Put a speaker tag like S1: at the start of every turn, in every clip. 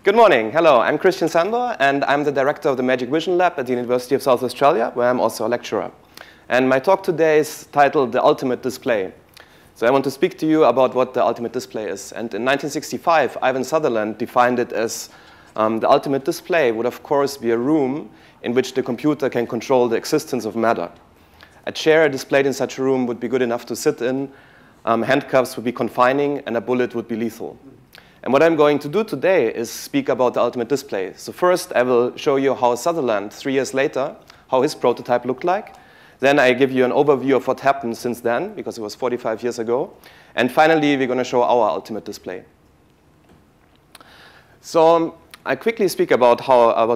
S1: Good morning. Hello, I'm Christian Sandor, and I'm the director of the Magic Vision Lab at the University of South Australia, where I'm also a lecturer. And my talk today is titled The Ultimate Display. So I want to speak to you about what the ultimate display is. And in 1965, Ivan Sutherland defined it as the ultimate display would, of course, be a room in which the computer can control the existence of matter. A chair displayed in such a room would be good enough to sit in, handcuffs would be confining, and a bullet would be lethal. And what I'm going to do today is speak about the ultimate display. So first, I will show you how Sutherland, 3 years later, how his prototype looked like. Then I give you an overview of what happened since then, because it was 45 years ago. And finally, we're going to show our ultimate display. So I quickly speak about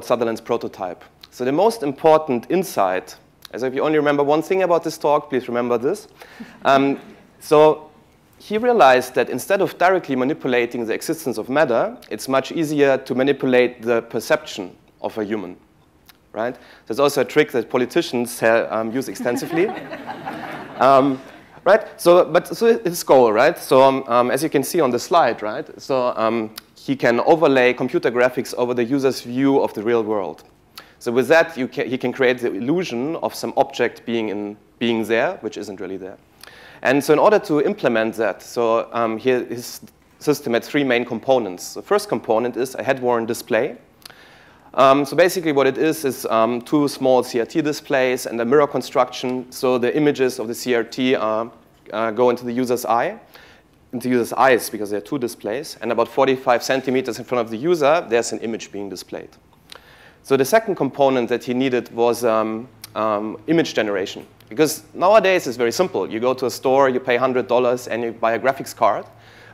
S1: Sutherland's prototype. So the most important insight, as if you only remember one thing about this talk, please remember this. He realized that instead of directly manipulating the existence of matter, it's much easier to manipulate the perception of a human. Right? There's also a trick that politicians use extensively. Right? So his goal, right? So as you can see on the slide, right? So he can overlay computer graphics over the user's view of the real world. So with that, he can create the illusion of some object being there, which isn't really there. And so in order to implement that, so here his system had three main components. The first component is a head-worn display. So basically what it is two small CRT displays and a mirror construction. So the images of the CRT go into the user's eyes, because there are two displays. And about 45 centimeters in front of the user, there's an image being displayed. So the second component that he needed was image generation. Because nowadays it's very simple. You go to a store, you pay $100, and you buy a graphics card.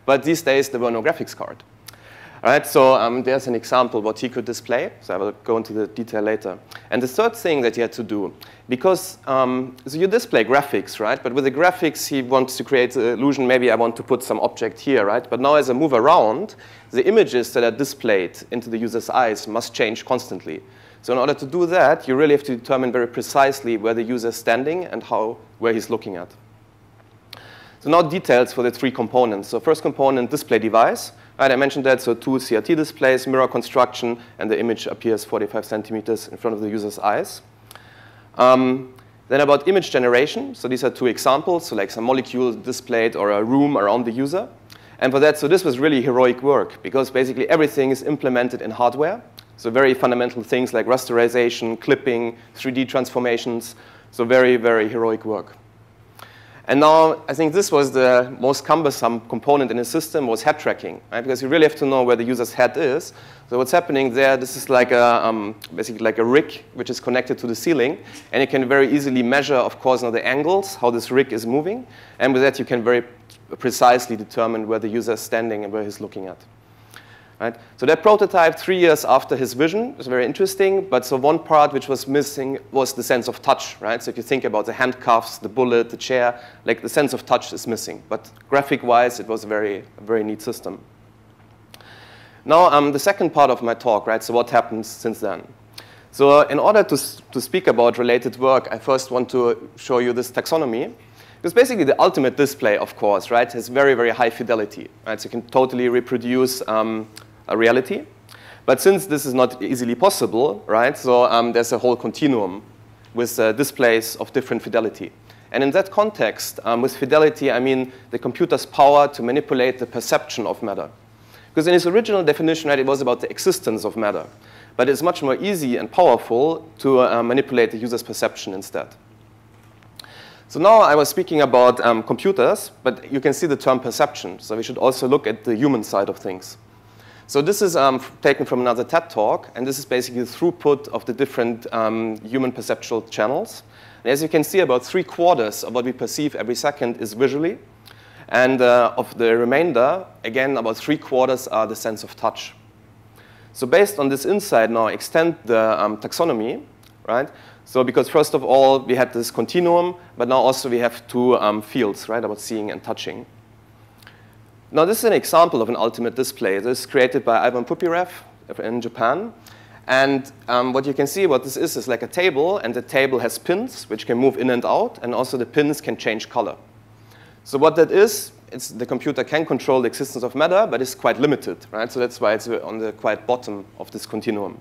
S1: But these days there were no graphics card. All right, so there's an example what he could display. So I will go into the detail later. And the third thing that he had to do, because so you display graphics, right? But with the graphics, he wants to create the illusion, maybe I want to put some object here, right? But now as I move around, the images that are displayed into the user's eyes must change constantly. So in order to do that, you really have to determine very precisely where the user is standing and where he's looking at. So now details for the three components. So first component, display device. Right, I mentioned that, so two CRT displays, mirror construction, and the image appears 45 centimeters in front of the user's eyes. Then about image generation. So these are two examples, so like some molecule displayed or a room around the user. And for that, so this was really heroic work, because basically everything is implemented in hardware. So very fundamental things like rasterization, clipping, 3D transformations. So very, very heroic work. And now I think this was the most cumbersome component in the system was head tracking, right? Because you really have to know where the user's head is. So what's happening there, this is like basically like a rig which is connected to the ceiling. And you can very easily measure, of course, the angles, how this rig is moving. And with that, you can very precisely determine where the user is standing and where he's looking at. Right? So that prototype, 3 years after his vision, was very interesting. But so one part which was missing was the sense of touch. Right? So if you think about the handcuffs, the bullet, the chair, like the sense of touch is missing. But graphic-wise, it was a very neat system. Now, the second part of my talk, right? So what happens since then? So in order to speak about related work, I first want to show you this taxonomy. Because basically the ultimate display, of course, right, has very, very high fidelity. Right? So you can totally reproduce a reality. But since this is not easily possible, right, so there's a whole continuum with displays of different fidelity. And in that context, with fidelity, I mean the computer's power to manipulate the perception of matter. Because in its original definition, right, it was about the existence of matter. But it's much more easy and powerful to manipulate the user's perception instead. So now I was speaking about computers, but you can see the term perception. So we should also look at the human side of things. So this is taken from another TED talk, and this is basically the throughput of the different human perceptual channels. And as you can see, about 3/4 of what we perceive every second is visually. And of the remainder, again, about 3/4 are the sense of touch. So based on this insight, now extend the taxonomy, right? So because first of all, we had this continuum, but now also we have two fields, right, about seeing and touching. Now this is an example of an ultimate display. This is created by Ivan Pupirev in Japan. And what you can see, what this is like a table, and the table has pins, which can move in and out, and also the pins can change color. So what that is, the computer can control the existence of matter, but it's quite limited, right? So that's why it's on the quite bottom of this continuum,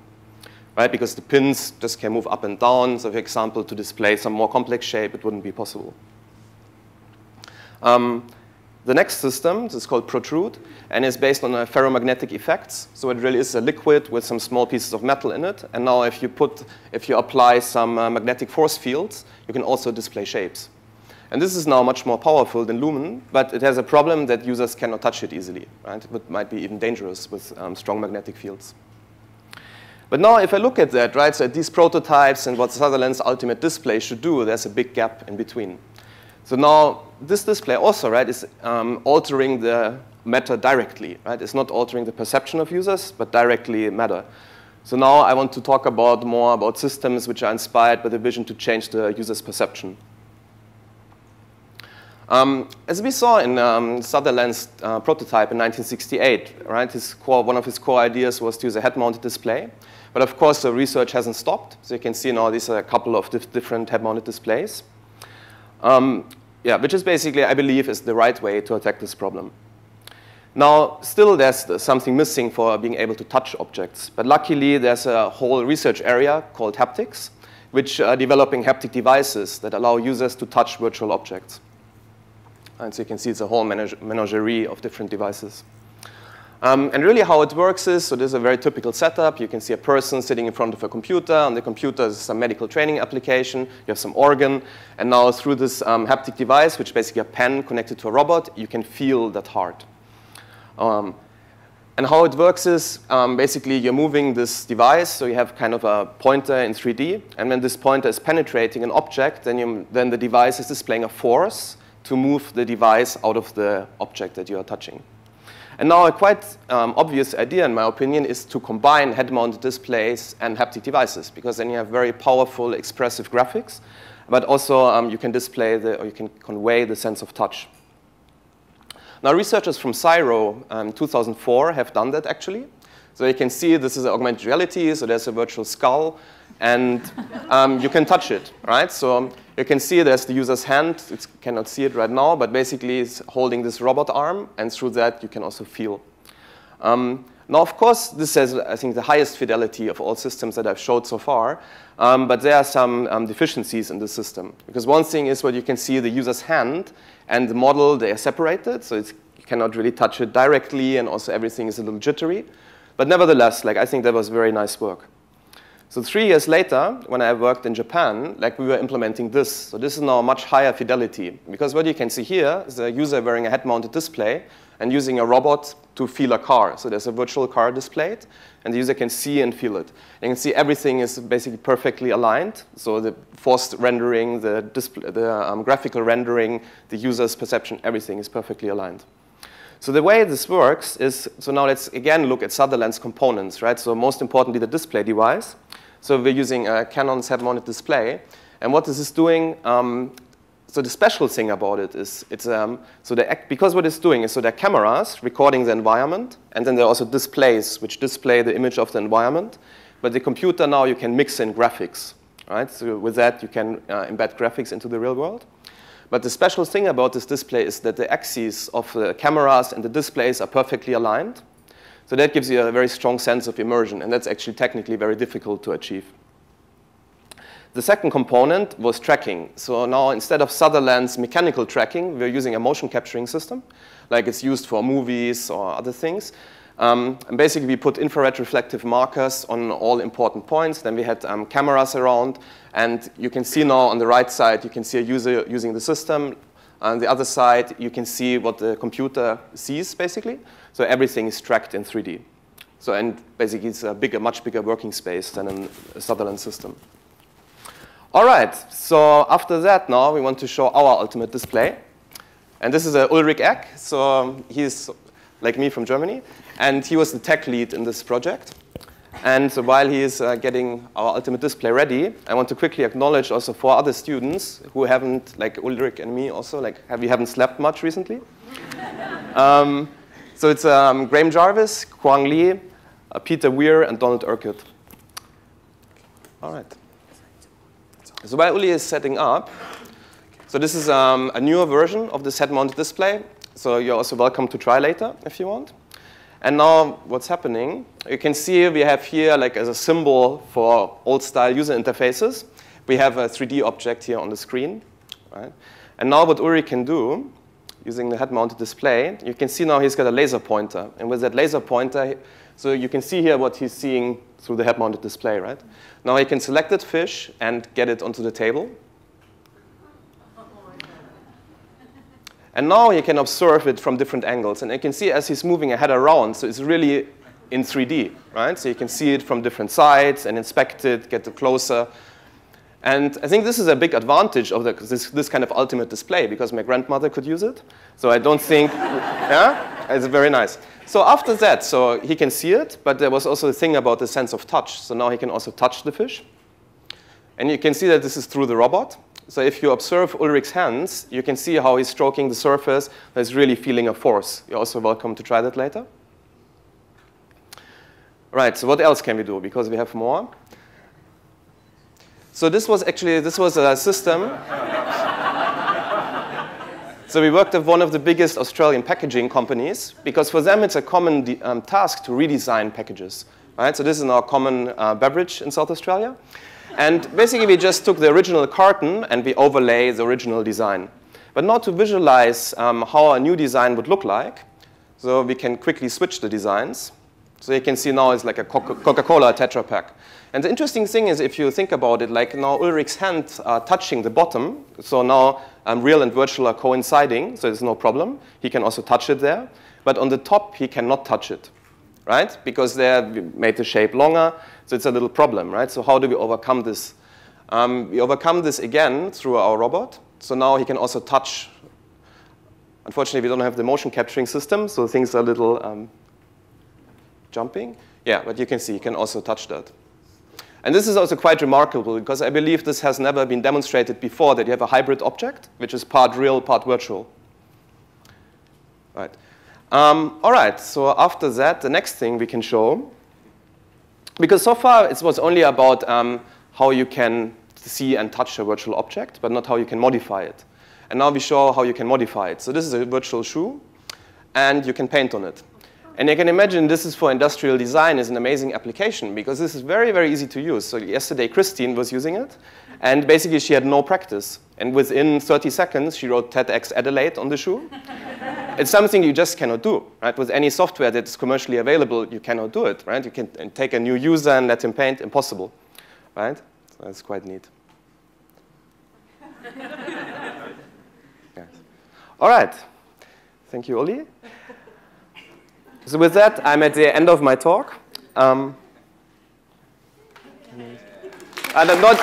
S1: right? Because the pins just can move up and down. So for example, to display some more complex shape, it wouldn't be possible. The next system is called Protrude, and is based on ferromagnetic effects. So it really is a liquid with some small pieces of metal in it. And now if you apply some magnetic force fields, you can also display shapes. And this is now much more powerful than Lumen, but it has a problem that users cannot touch it easily, right? It might be even dangerous with strong magnetic fields. But now if I look at that, right, so at these prototypes and what Sutherland's ultimate display should do, there's a big gap in between. So now this display also, right, is altering the matter directly, right? It's not altering the perception of users, but directly matter. So now I want to talk more about systems which are inspired by the vision to change the user's perception. As we saw in Sutherland's prototype in 1968, right, one of his core ideas was to use a head-mounted display. But of course, the research hasn't stopped. So you can see now these are a couple of different head-mounted displays. Yeah, which is basically, I believe, is the right way to attack this problem. Now, still there's something missing for being able to touch objects. But luckily, there's a whole research area called haptics, which are developing haptic devices that allow users to touch virtual objects. And so you can see it's a whole menagerie of different devices. And really how it works is, so this is a very typical setup. You can see a person sitting in front of a computer. On the computer is some medical training application. You have some organ. And now through this haptic device, which is basically a pen connected to a robot, you can feel that heart. And how it works is, basically you're moving this device. So you have kind of a pointer in 3D. And when this pointer is penetrating an object, then the device is displaying a force to move the device out of the object that you are touching. And now a quite obvious idea, in my opinion, is to combine head-mounted displays and haptic devices, because then you have very powerful, expressive graphics, but also you can display or you can convey the sense of touch. Now, researchers from CSIRO in 2004 have done that, actually. So you can see this is augmented reality, so there's a virtual skull, and you can touch it, right? So you can see there's the user's hand. You cannot see it right now, but basically it's holding this robot arm, and through that you can also feel. Now, of course, this has, I think, the highest fidelity of all systems that I've showed so far, but there are some deficiencies in the system. Because one thing is what you can see the user's hand and the model, they are separated, so you cannot really touch it directly, and also everything is a little jittery. But nevertheless, I think that was very nice work. So 3 years later, when I worked in Japan, we were implementing this. So this is now a much higher fidelity. Because what you can see here is a user wearing a head-mounted display and using a robot to feel a car. So there's a virtual car displayed, and the user can see and feel it. You can see everything is basically perfectly aligned. So the forced rendering, the graphical rendering, the user's perception, everything is perfectly aligned. So the way this works is, so now let's again look at Sutherland's components, right? So most importantly, the display device. So we're using a Canon's head-mounted display. And what this is doing, so the special thing about it is, because what it's doing is, so there are cameras recording the environment, and then there are also displays which display the image of the environment. But the computer now, you can mix in graphics, right? So with that, you can embed graphics into the real world. But the special thing about this display is that the axes of the cameras and the displays are perfectly aligned. So that gives you a very strong sense of immersion, and that's actually technically very difficult to achieve. The second component was tracking. So now instead of Sutherland's mechanical tracking, we're using a motion capturing system, like it's used for movies or other things. And basically, we put infrared reflective markers on all important points. Then we had cameras around. And you can see now on the right side, you can see a user using the system. On the other side, you can see what the computer sees, basically. So everything is tracked in 3D. So, and basically, it's a much bigger working space than a Sutherland system. All right. So after that, now we want to show our ultimate display. And this is Ulrich Eck. So he's like me from Germany. And he was the tech lead in this project. And so while he is getting our ultimate display ready, I want to quickly acknowledge also 4 other students who haven't, like Ulrich and me also, we haven't slept much recently. So it's Graham Jarvis, Kwang Lee, Peter Weir, and Donald Urquhart. All right. So while Uli is setting up, so this is a newer version of this head-mounted display. So you're also welcome to try later if you want. And now what's happening, you can see we have here, like as a symbol for old-style user interfaces, we have a 3D object here on the screen. Right? And now what Ulrich can do, using the head-mounted display, you can see now he's got a laser pointer. And with that laser pointer, so you can see here what he's seeing through the head-mounted display, right? Now he can select that fish and get it onto the table. And now you can observe it from different angles. And you can see as he's moving a head around, so it's really in 3D, right? So you can see it from different sides and inspect it, get it closer. And I think this is a big advantage of this kind of ultimate display, because my grandmother could use it. So I don't think, yeah, it's very nice. So after that, so he can see it, but there was also a thing about the sense of touch. So now he can also touch the fish. And you can see that this is through the robot. So if you observe Ulrich's hands, you can see how he's stroking the surface. He's really feeling a force. You're also welcome to try that later. Right, so what else can we do? Because we have more. So this was a system. So we worked with one of the biggest Australian packaging companies, because for them it's a common task to redesign packages. Right? So this is our common beverage in South Australia. And basically we just took the original carton and we overlay the original design. But now to visualize how a new design would look like, so we can quickly switch the designs. So you can see now it's like a Coca-Cola Tetra Pak. And the interesting thing is, if you think about it, like now Ulrich's hands are touching the bottom. So now real and virtual are coinciding, so there's no problem. He can also touch it there. But on the top, he cannot touch it, right? Because there we made the shape longer, so it's a little problem, right? So how do we overcome this? We overcome this again through our robot. So now he can also touch. Unfortunately, we don't have the motion capturing system, so things are a little jumping. Yeah, but you can see he can also touch that. And this is also quite remarkable, because I believe this has never been demonstrated before, that you have a hybrid object, which is part real, part virtual. Right. All right, so after that, the next thing we can show, because so far it was only about how you can see and touch a virtual object, but not how you can modify it. And now we show how you can modify it. So this is a virtual shoe, and you can paint on it. And you can imagine this is for industrial design is an amazing application, because this is very, very easy to use. So yesterday, Christine was using it. And basically, she had no practice. And within 30 seconds, she wrote TEDxAdelaide on the shoe. It's something you just cannot do, right? With any software that's commercially available, you cannot do it, right? You can take a new user and let him paint. Impossible, right? So that's quite neat. Yes. All right. Thank you, Uli. So with that, I'm at the end of my talk. And I'm not.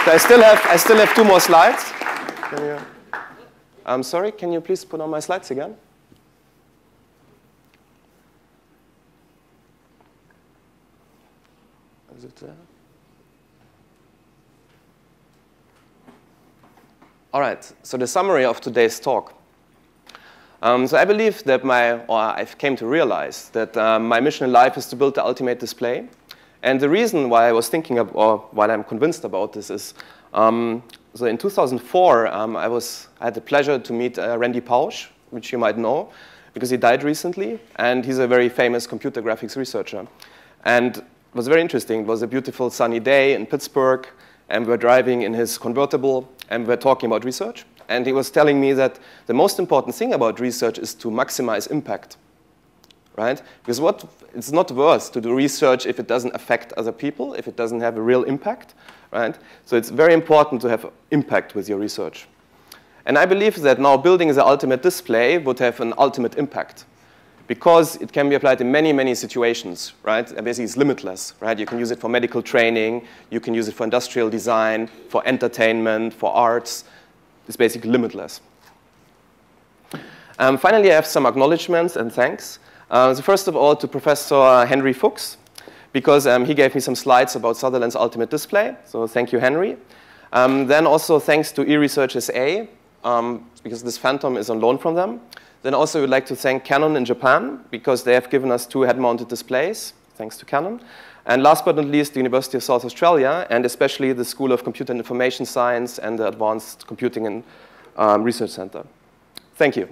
S1: I still have 2 more slides. I'm sorry. Can you please put on my slides again? Is it there? All right, so the summary of today's talk. So I believe that I came to realize that my mission in life is to build the ultimate display. And the reason why I was thinking of, or why I'm convinced about this is, so in 2004, I had the pleasure to meet Randy Pausch, which you might know, because he died recently. And he's a very famous computer graphics researcher. And it was very interesting. It was a beautiful sunny day in Pittsburgh. And we're driving in his convertible, and we're talking about research. And he was telling me that the most important thing about research is to maximize impact, right? Because it's not worth to do research if it doesn't affect other people, if it doesn't have a real impact, right? So it's very important to have impact with your research. And I believe that now building the ultimate display would have an ultimate impact, because it can be applied in many, many situations, right? And basically, it's limitless, right? You can use it for medical training. You can use it for industrial design, for entertainment, for arts. It's basically limitless. Finally, I have some acknowledgements and thanks. So first of all, to Professor Henry Fuchs, because he gave me some slides about Sutherland's ultimate display. So thank you, Henry. Then also thanks to eResearch SA, because this Phantom is on loan from them. Then also we'd like to thank Canon in Japan, because they have given us 2 head-mounted displays. thanks to Canon. And last but not least, the University of South Australia, and especially the School of Computer and Information Science and the Advanced Computing and Research Center. Thank you.